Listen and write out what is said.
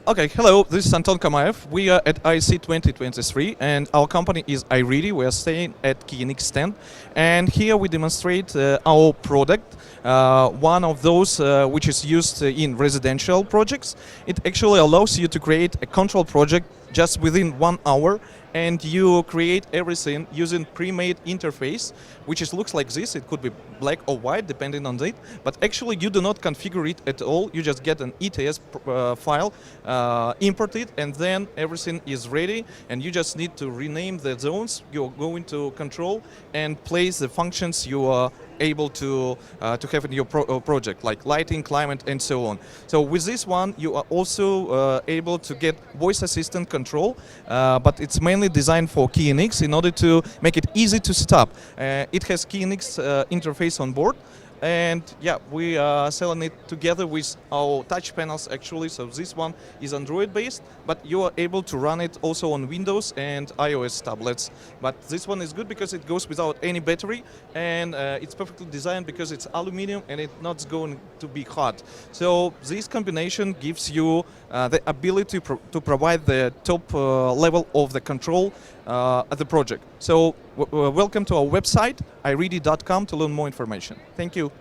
Okay, hello, this is Anton Kamaev. We are at ISE 2023 and our company is iRidi. We are staying at KNX stand and here we demonstrate our product, one of those which is used in residential projects. It actually allows you to create a control project just within 1 hour, and you create everything using pre-made interface, which looks like this. It could be black or white depending on it, but actually you do not configure it at all. You just get an ETS file, import it, and then everything is ready, and you just need to rename the zones you're going to control and place the functions you are able to have in your project, like lighting, climate, and so on. So with this one, you are also able to get voice assistant control, but it's mainly designed for KNX in order to make it easy to set up. It has KNX interface on board. And yeah, we are selling it together with our touch panels actually. So this one is Android based, but you are able to run it also on Windows and iOS tablets. But this one is good because it goes without any battery, and it's perfectly designed because it's aluminum and it's not going to be hot. So this combination gives you the ability to provide the top level of the control at the project. So welcome to our website, iRidi.com, to learn more information. Thank you.